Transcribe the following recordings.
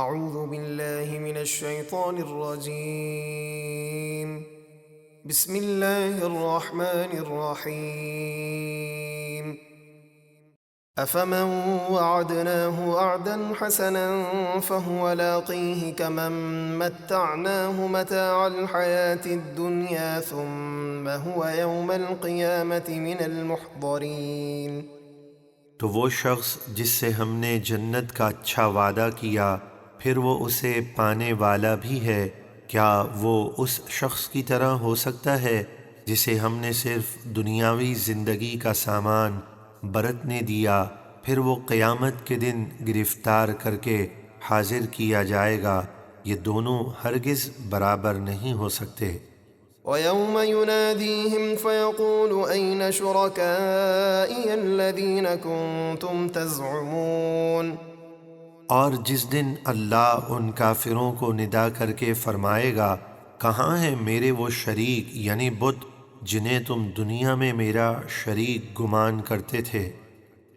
اعوذ باللہ من الشیطان الرجیم بسم اللہ الرحمن الرحیم افمن وعدناه وعدا حسنا فهو لاقيه كمن متعناه متاع الحياة الدنيا ثم هو يوم القيامة من المحضرين۔ تو وہ شخص جس سے ہم نے جنت کا اچھا وعدہ کیا پھر وہ اسے پانے والا بھی ہے، کیا وہ اس شخص کی طرح ہو سکتا ہے جسے ہم نے صرف دنیاوی زندگی کا سامان برتنے دیا، پھر وہ قیامت کے دن گرفتار کر کے حاضر کیا جائے گا؟ یہ دونوں ہرگز برابر نہیں ہو سکتے۔ وَيَوْمَ يُنَادِيهِمْ فَيَقُولُ أَيْنَ شُرَكَائِيَ الَّذِينَ كُنتُمْ تَزْعُمُونَ۔ اور جس دن اللہ ان کافروں کو ندا کر کے فرمائے گا، کہاں ہیں میرے وہ شریک یعنی بت جنہیں تم دنیا میں میرا شریک گمان کرتے تھے؟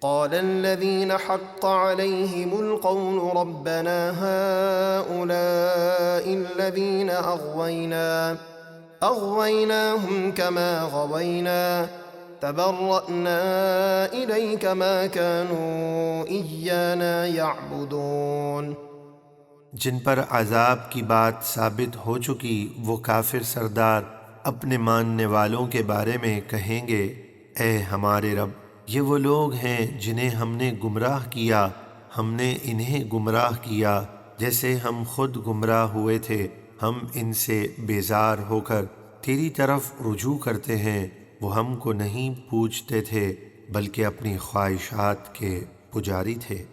قال الذين حق عليهم القول ربنا هؤلاء الذين أغويناهم كما غوينا تبرأنا إليك ما كانوا إيانا يعبدون۔ جن پر عذاب کی بات ثابت ہو چکی وہ کافر سردار اپنے ماننے والوں کے بارے میں کہیں گے، اے ہمارے رب، یہ وہ لوگ ہیں جنہیں ہم نے گمراہ کیا، ہم نے انہیں گمراہ کیا جیسے ہم خود گمراہ ہوئے تھے، ہم ان سے بیزار ہو کر تیری طرف رجوع کرتے ہیں، وہ ہم کو نہیں پوچھتے تھے بلکہ اپنی خواہشات کے پجاری تھے۔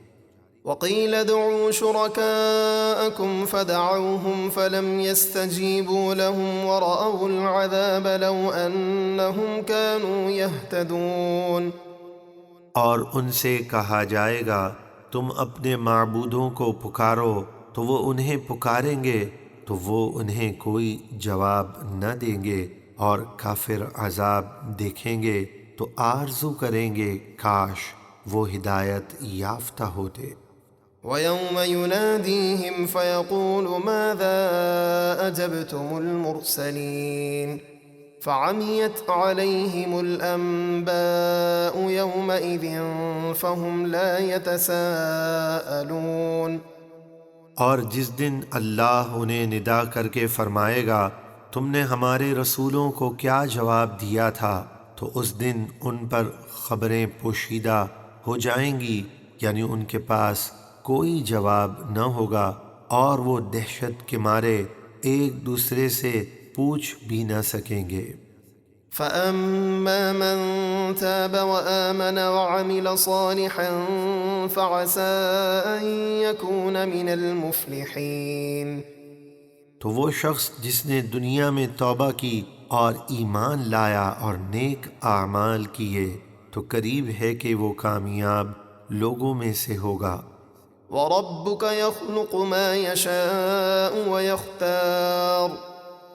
وقيل ادعوا شركاءكم فدعوهم فلم يستجيبوا لهم ورأوا العذاب لو أنهم كانوا يهتدون۔ اور ان سے کہا جائے گا تم اپنے معبودوں کو پکارو تو وہ انہیں پکاریں گے تو وہ انہیں کوئی جواب نہ دیں گے، اور کافر عذاب دیکھیں گے تو آرزو کریں گے کاش وہ ہدایت یافتہ ہوتے۔ وَيَوْمَ يُنَادِيهِمْ فَيَقُولُ مَاذَا أَجَبْتُمُ الْمُرْسَلِينَ فَعَمِيَتْ عَلَيْهِمُ الْأَنبَاءُ يَوْمَئِذٍ فَهُمْ لَا يَتَسَاءَلُونَ۔ اور جس دن اللہ انہیں ندا کر کے فرمائے گا تم نے ہمارے رسولوں کو کیا جواب دیا تھا، تو اس دن ان پر خبریں پوشیدہ ہو جائیں گی، یعنی ان کے پاس کوئی جواب نہ ہوگا، اور وہ دہشت کے مارے ایک دوسرے سے پوچھ بھی نہ سکیں گے۔ فَأَمَّا مَن تَابَ وَآمَنَ وَعَمِلَ صَالِحًا فَعَسَىٰ أَن يَكُونَ مِنَ الْمُفْلِحِينَ۔ تو وہ شخص جس نے دنیا میں توبہ کی اور ایمان لایا اور نیک اعمال کیے تو قریب ہے کہ وہ کامیاب لوگوں میں سے ہوگا۔ وَرَبُّكَ يَخْلُقُ مَا يَشَاءُ وَيَخْتَارُ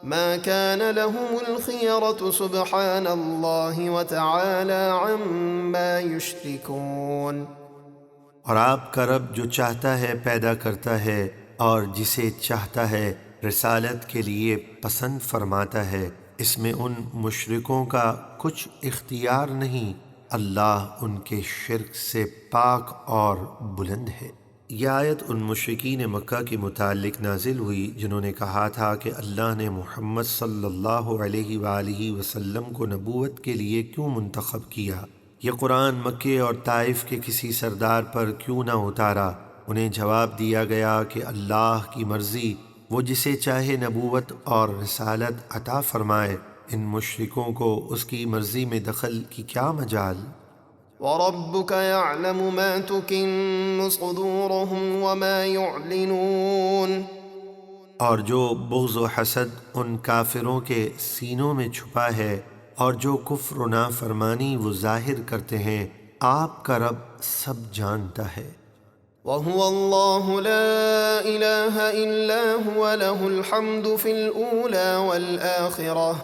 مَا كَانَ لَهُمُ الْخِيَرَةُ سُبْحَانَ اللَّهِ وَتَعَالَى عَمَّا يُشْرِكُونَ۔ اور آپ کا رب جو چاہتا ہے پیدا کرتا ہے اور جسے چاہتا ہے رسالت کے لیے پسند فرماتا ہے، اس میں ان مشرکوں کا کچھ اختیار نہیں، اللہ ان کے شرک سے پاک اور بلند ہے۔ یہ آیت ان مشرکین مکہ کے متعلق نازل ہوئی جنہوں نے کہا تھا کہ اللہ نے محمد صلی اللہ علیہ وآلہ وسلم کو نبوت کے لیے کیوں منتخب کیا؟ یہ قرآن مکے اور طائف کے کسی سردار پر کیوں نہ اتارا؟ انہیں جواب دیا گیا کہ اللہ کی مرضی، وہ جسے چاہے نبوت اور رسالت عطا فرمائے، ان مشرکوں کو اس کی مرضی میں دخل کی کیا مجال؟ وَرَبُّكَ يَعْلَمُ مَا تُكِنُّ صُدُورُهُمْ وَمَا يُعْلِنُونَ۔ اور جو بغض و حسد ان کافروں کے سینوں میں چھپا ہے اور جو کفر و نافرمانی وہ ظاہر کرتے ہیں، آپ کا رب سب جانتا ہے۔ وَهُوَ اللَّهُ لَا إِلَٰهَ إِلَّا هُوَ لَهُ الْحَمْدُ فِي الْأُولَىٰ وَالْآخِرَةِ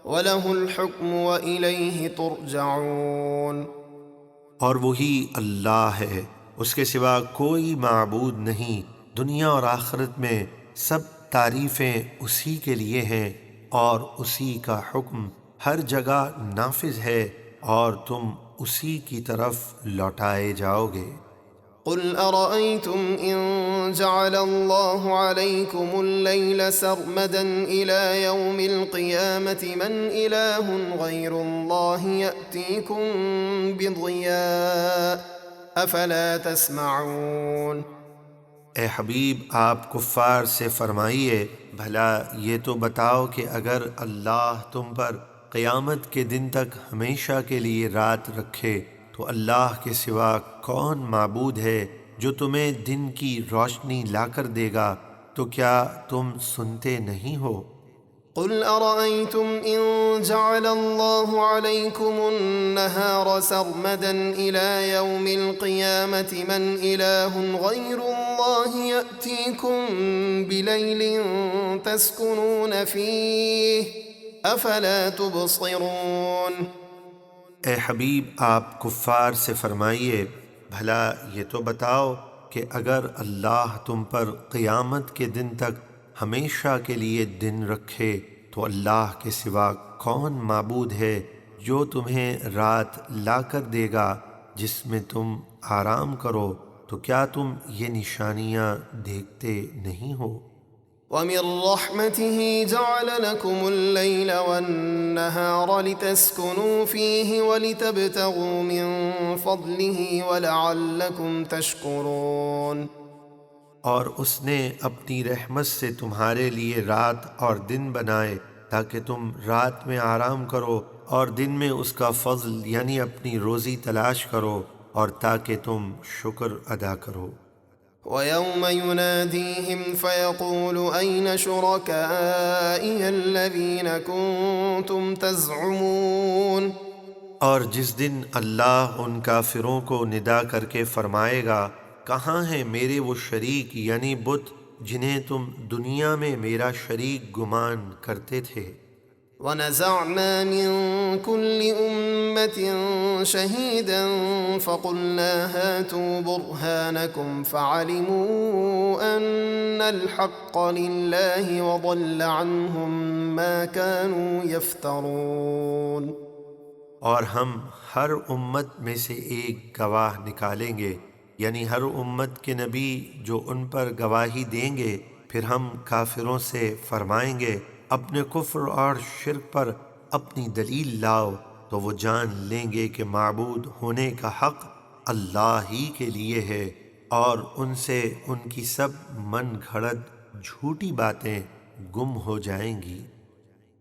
وَلَهُ الْحُكْمُ وَإِلَيْهِ تُرْجَعُونَ۔ اور وہی اللہ ہے، اس کے سوا کوئی معبود نہیں، دنیا اور آخرت میں سب تعریفیں اسی کے لیے ہیں، اور اسی کا حکم ہر جگہ نافذ ہے، اور تم اسی کی طرف لوٹائے جاؤ گے۔ قل أرأيتم إن جعل الله عليكم الليل سرمدا إلى يوم القيامة من إله غير الله يأتيكم بضياء أفلا تسمعون۔ اے حبیب، آپ کفار سے فرمائیے، بھلا یہ تو بتاؤ کہ اگر اللہ تم پر قیامت کے دن تک ہمیشہ کے لیے رات رکھے تو اللہ کے سوا کون معبود ہے جو تمہیں دن کی روشنی لا کر دے گا؟ تو کیا تم سنتے نہیں ہو؟ قل أرأيتم إن جعل الله عليكم النهار سرمدا إلى يوم القيامة من إله غير الله يأتيكم بليل تسكنون فيه أفلا تبصرون۔ اے حبیب، آپ کفار سے فرمائیے، بھلا یہ تو بتاؤ کہ اگر اللہ تم پر قیامت کے دن تک ہمیشہ کے لیے دن رکھے تو اللہ کے سوا کون معبود ہے جو تمہیں رات لا کر دے گا جس میں تم آرام کرو؟ تو کیا تم یہ نشانیاں دیکھتے نہیں ہو؟ وَمِن رَّحْمَتِهِ جَعَلَ لَكُمُ اللَّيْلَ وَالنَّهَارَ لِتَسْكُنُوا فِيهِ وَلِتَبْتَغُوا مِن فَضْلِهِ وَلَعَلَّكُمْ تَشْكُرُونَ۔ اور اس نے اپنی رحمت سے تمہارے لیے رات اور دن بنائے تاکہ تم رات میں آرام کرو اور دن میں اس کا فضل یعنی اپنی روزی تلاش کرو، اور تاکہ تم شکر ادا کرو۔ وَيَوْمَ يُنَادِيهِمْ فَيَقُولُ أَيْنَ شُرَكَائِيَ الَّذِينَ كُنتُمْ تَزْعُمُونَ۔ اور جس دن اللہ ان کافروں کو ندا کر کے فرمائے گا، کہاں ہیں میرے وہ شریک یعنی بت جنہیں تم دنیا میں میرا شریک گمان کرتے تھے۔ وَنَزَعْنَا مِن كُلِّ أُمَّةٍ شَهِيدًا فَقُلْنَا هَاتُوا بُرْهَانَكُمْ فَعَلِمُوا أَنَّ الْحَقَّ لِلَّهِ وَضَلَّ عَنْهُم مَّا كَانُوا يَفْتَرُونَ۔ اور ہم ہر امت میں سے ایک گواہ نکالیں گے، یعنی ہر امت کے نبی جو ان پر گواہی دیں گے، پھر ہم کافروں سے فرمائیں گے اپنے کفر اور شرک پر اپنی دلیل لاؤ، تو وہ جان لیں گے کہ معبود ہونے کا حق اللہ ہی کے لیے ہے، اور ان سے ان کی سب من گھڑت جھوٹی باتیں گم ہو جائیں گی۔